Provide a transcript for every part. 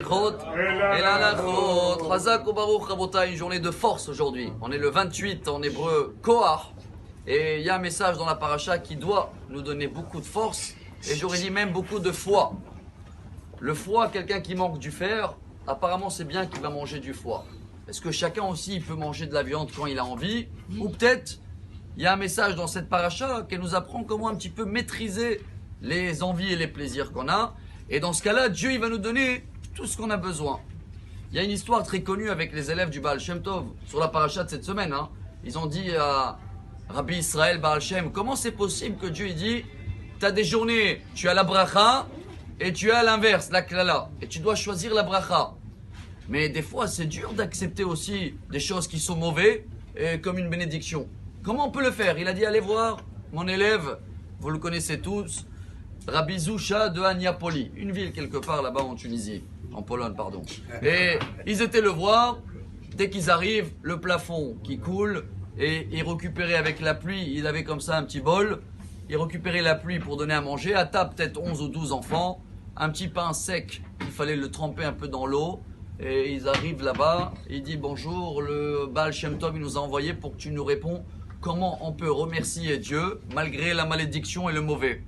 Une journée de force aujourd'hui. On est le 28 en hébreu Koach. Et il y a un message dans la paracha qui doit nous donner beaucoup de force. Et j'aurais dit même beaucoup de foi. Le foie, quelqu'un qui manque du fer, apparemment c'est bien qu'il va manger du foie. Est-ce que chacun aussi il peut manger de la viande quand il a envie? Ou peut-être il y a un message dans cette paracha qui nous apprend comment un petit peu maîtriser les envies et les plaisirs qu'on a. Et dans ce cas-là, Dieu il va nous donner tout ce qu'on a besoin. Il y a une histoire très connue avec les élèves du Baal Shem Tov sur la paracha de cette semaine. Ils ont dit à Rabbi Israël Baal Shem, comment c'est possible que Dieu il dit, tu as des journées, tu as la bracha et tu as l'inverse, la klala. Et tu dois choisir la bracha. Mais des fois, c'est dur d'accepter aussi des choses qui sont mauvaises comme une bénédiction. Comment on peut le faire? Il a dit, allez voir mon élève, vous le connaissez tous, Rabbi Zusha de Aniapoli, une ville quelque part là-bas en Tunisie, en Pologne, pardon. Et ils étaient le voir, dès qu'ils arrivent, le plafond qui coule, et ils récupéraient avec la pluie, il avait comme ça un petit bol, ils récupéraient la pluie pour donner à manger, à table peut-être 11 ou 12 enfants, un petit pain sec, il fallait le tremper un peu dans l'eau, et ils arrivent là-bas, il dit bonjour, le Baal Shem Tov il nous a envoyé pour que tu nous réponds comment on peut remercier Dieu malgré la malédiction et le mauvais.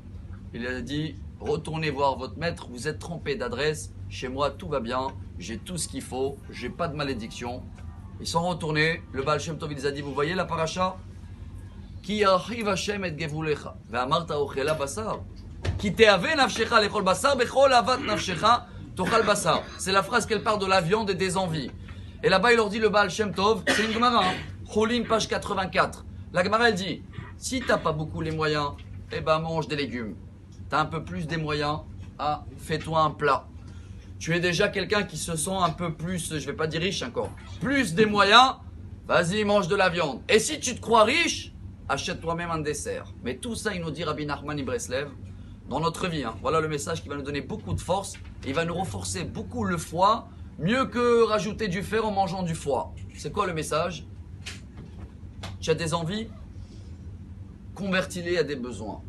Il a dit, retournez voir votre maître, vous êtes trompé d'adresse, chez moi tout va bien, j'ai tout ce qu'il faut, j'ai pas de malédiction. Ils sont retournés, le Baal Shem Tov il les a dit, vous voyez la paracha? Ki yarchiv Hashem et gevulecha, ve'amarta ochela basar. Ki te'ave nafshecha lechol basar, bechol avat nafshecha tochal basar. C'est la phrase qu'elle parle de la viande et des envies. Et là-bas il leur dit le Baal Shem Tov, c'est une Gemara, Cholim page 84. La Gemara elle dit, si t'as pas beaucoup les moyens, eh ben mange des légumes. Tu as un peu plus des moyens, fais-toi un plat. Tu es déjà quelqu'un qui se sent un peu plus, je vais pas dire riche encore, plus des moyens, vas-y mange de la viande. Et si tu te crois riche, achète toi-même un dessert. Mais tout ça, il nous dit Rabbi Nachman Ibreslev, dans notre vie. Voilà le message qui va nous donner beaucoup de force. Il va nous renforcer beaucoup le foie, mieux que rajouter du fer en mangeant du foie. C'est quoi le message? Tu as des envies, convertis-les à des besoins.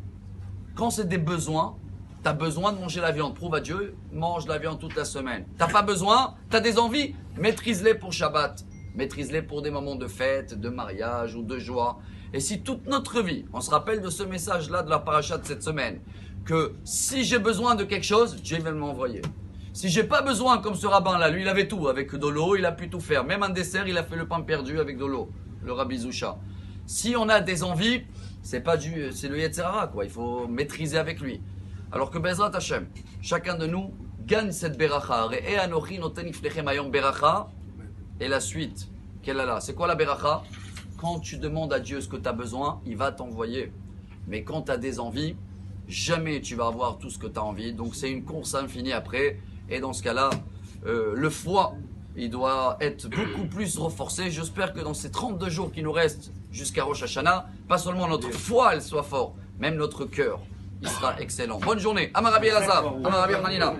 Quand c'est des besoins, tu as besoin de manger la viande. Prouve à Dieu, mange la viande toute la semaine. Tu n'as pas besoin, tu as des envies, maîtrise-les pour Shabbat. Maîtrise-les pour des moments de fête, de mariage ou de joie. Et si toute notre vie, on se rappelle de ce message-là de la paracha de cette semaine, que si j'ai besoin de quelque chose, Dieu va m'envoyer. Si j'ai pas besoin, comme ce rabbin-là, lui il avait tout, avec de l'eau, il a pu tout faire. Même un dessert, il a fait le pain perdu avec de l'eau, le Rabbi Zusha. Si on a des envies, c'est le Yetzer Hara, quoi. Il faut maîtriser avec lui. Alors que Bezrat Hashem, chacun de nous gagne cette beracha. Re'e anochi noten iflechem hayom beracha. Et la suite, quelle est là? C'est quoi la beracha? Quand tu demandes à Dieu ce que tu as besoin, il va t'envoyer. Mais quand tu as des envies, jamais tu vas avoir tout ce que tu as envie. Donc c'est une course infinie après. Et dans ce cas-là, le foie, il doit être beaucoup plus renforcé. J'espère que dans ces 32 jours qui nous restent jusqu'à Rosh Hashanah, pas seulement notre foi, elle soit forte, même notre cœur, il sera excellent. Bonne journée. Amarabi Elazar, Amarabi Hanina.